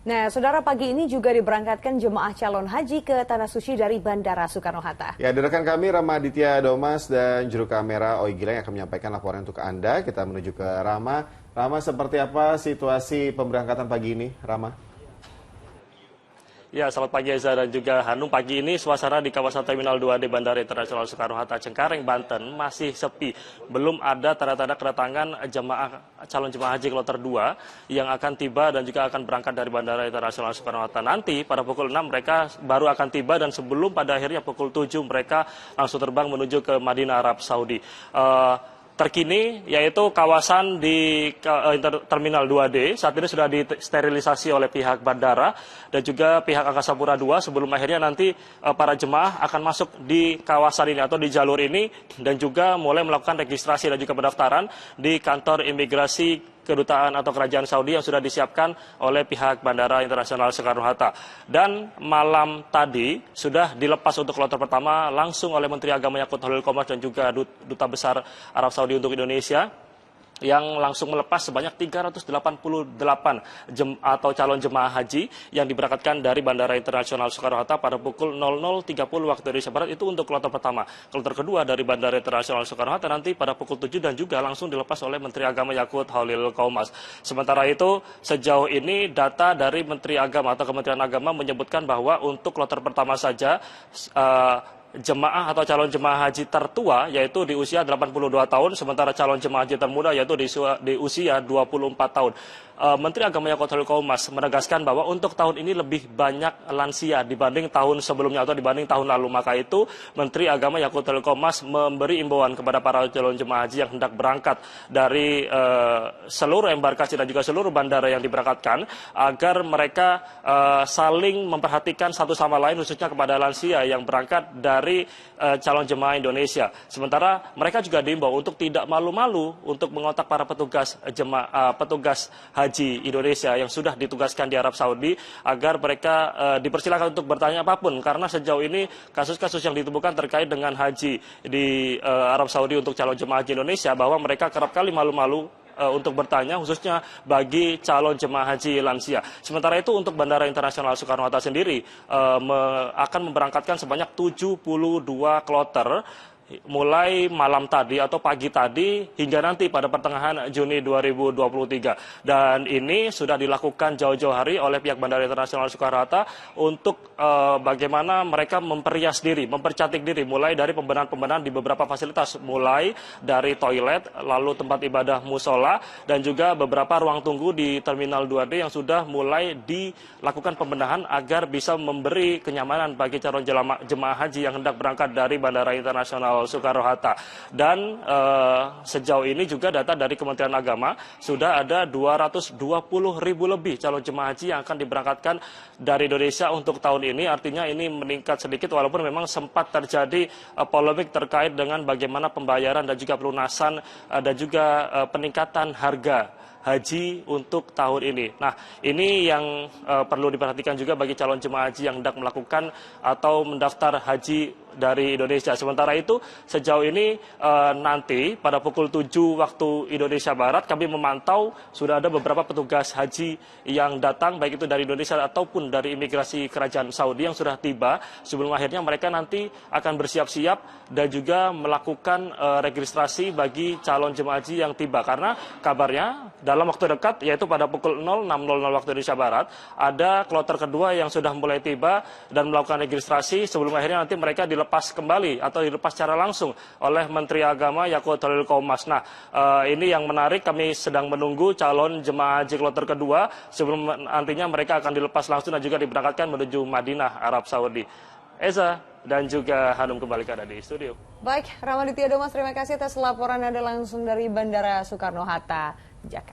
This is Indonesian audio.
Nah, saudara, pagi ini juga diberangkatkan jemaah calon haji ke Tanah Suci dari Bandara Soekarno-Hatta. Ya, dari rekan kami Rama Aditya Domas dan juru kamera Oi Gilang yang akan menyampaikan laporan untuk Anda. Kita menuju ke Rama. Rama, seperti apa situasi pemberangkatan pagi ini, Rama? Ya, selamat pagi Eza dan juga Hanum. Pagi ini suasana di kawasan Terminal 2D Bandara Internasional Soekarno-Hatta Cengkareng, Banten masih sepi. Belum ada tanda-tanda kedatangan calon jemaah haji kloter 2 yang akan tiba dan juga akan berangkat dari Bandara Internasional Soekarno-Hatta. Nanti pada pukul 6 mereka baru akan tiba dan sebelum pada akhirnya pukul 7 mereka langsung terbang menuju ke Madinah, Arab Saudi. Terkini yaitu kawasan di Terminal 2D saat ini sudah disterilisasi oleh pihak bandara dan juga pihak Angkasa Pura II sebelum akhirnya nanti para jemaah akan masuk di kawasan ini atau di jalur ini dan juga mulai melakukan registrasi dan juga pendaftaran di kantor imigrasi kedutaan atau kerajaan Saudi yang sudah disiapkan oleh pihak Bandara Internasional Soekarno-Hatta. Dan malam tadi sudah dilepas untuk kloter pertama langsung oleh Menteri Agama Yakut Holil Qomas dan juga Duta Besar Arab Saudi untuk Indonesia, yang langsung melepas sebanyak 388 atau calon jemaah haji yang diberangkatkan dari Bandara Internasional Soekarno-Hatta pada pukul 00.30 waktu Indonesia Barat. Itu untuk kloter pertama. Kloter kedua dari Bandara Internasional Soekarno-Hatta nanti pada pukul 7 dan juga langsung dilepas oleh Menteri Agama Yakut Holil Qomas. Sementara itu, sejauh ini data dari Menteri Agama atau Kementerian Agama menyebutkan bahwa untuk kloter pertama saja jemaah atau calon jemaah haji tertua yaitu di usia 82 tahun, sementara calon jemaah haji termuda yaitu di usia 24 tahun. Menteri Agama Yakut Holil Qomas menegaskan bahwa untuk tahun ini lebih banyak lansia dibanding tahun sebelumnya atau dibanding tahun lalu. Maka itu Menteri Agama Yakut Holil Qomas memberi imbauan kepada para calon jemaah haji yang hendak berangkat dari seluruh embarkasi dan juga seluruh bandara yang diberangkatkan agar mereka saling memperhatikan satu sama lain, khususnya kepada lansia yang berangkat dari calon jemaah Indonesia. Sementara mereka juga diimbau untuk tidak malu-malu untuk mengontak para petugas haji Indonesia yang sudah ditugaskan di Arab Saudi agar mereka dipersilakan untuk bertanya apapun, karena sejauh ini kasus-kasus yang ditemukan terkait dengan haji di Arab Saudi untuk calon jemaah haji Indonesia bahwa mereka kerap kali malu-malu untuk bertanya, khususnya bagi calon jemaah haji lansia. Sementara itu untuk Bandara Internasional Soekarno-Hatta sendiri akan memberangkatkan sebanyak 72 kloter mulai malam tadi atau pagi tadi hingga nanti pada pertengahan Juni 2023. Dan ini sudah dilakukan jauh-jauh hari oleh pihak Bandara Internasional Soekarno-Hatta untuk bagaimana mereka memperias diri, mempercantik diri, mulai dari pembenahan-pembenahan di beberapa fasilitas, mulai dari toilet, lalu tempat ibadah musola, dan juga beberapa ruang tunggu di Terminal 2D yang sudah mulai dilakukan pembenahan agar bisa memberi kenyamanan bagi calon jemaah haji yang hendak berangkat dari Bandara Internasional Soekarno-Hatta. Dan sejauh ini juga data dari Kementerian Agama sudah ada 220.000 lebih calon jemaah haji yang akan diberangkatkan dari Indonesia untuk tahun ini. Artinya ini meningkat sedikit walaupun memang sempat terjadi polemik terkait dengan bagaimana pembayaran dan juga pelunasan dan juga peningkatan harga haji untuk tahun ini. Nah, ini yang perlu diperhatikan juga bagi calon jemaah haji yang hendak melakukan atau mendaftar haji dari Indonesia. Sementara itu, sejauh ini nanti pada pukul 7 waktu Indonesia Barat kami memantau sudah ada beberapa petugas haji yang datang, baik itu dari Indonesia ataupun dari imigrasi kerajaan Saudi yang sudah tiba. Sebelum akhirnya mereka nanti akan bersiap-siap dan juga melakukan registrasi bagi calon jemaah haji yang tiba. Karena kabarnya dalam waktu dekat, yaitu pada pukul 06.00 waktu Indonesia Barat, ada kloter kedua yang sudah mulai tiba dan melakukan registrasi sebelum akhirnya nanti mereka dilepas kembali atau dilepas secara langsung oleh Menteri Agama Yakut Holil Qomas. Nah, ini yang menarik, kami sedang menunggu calon jemaah haji kloter kedua sebelum nantinya mereka akan dilepas langsung dan juga diberangkatkan menuju Madinah, Arab Saudi. Eza dan juga Hanum, kembali ke Anda di studio. Baik, Rama Aditya Domas, terima kasih atas laporan Anda langsung dari Bandara Soekarno-Hatta, Jakarta.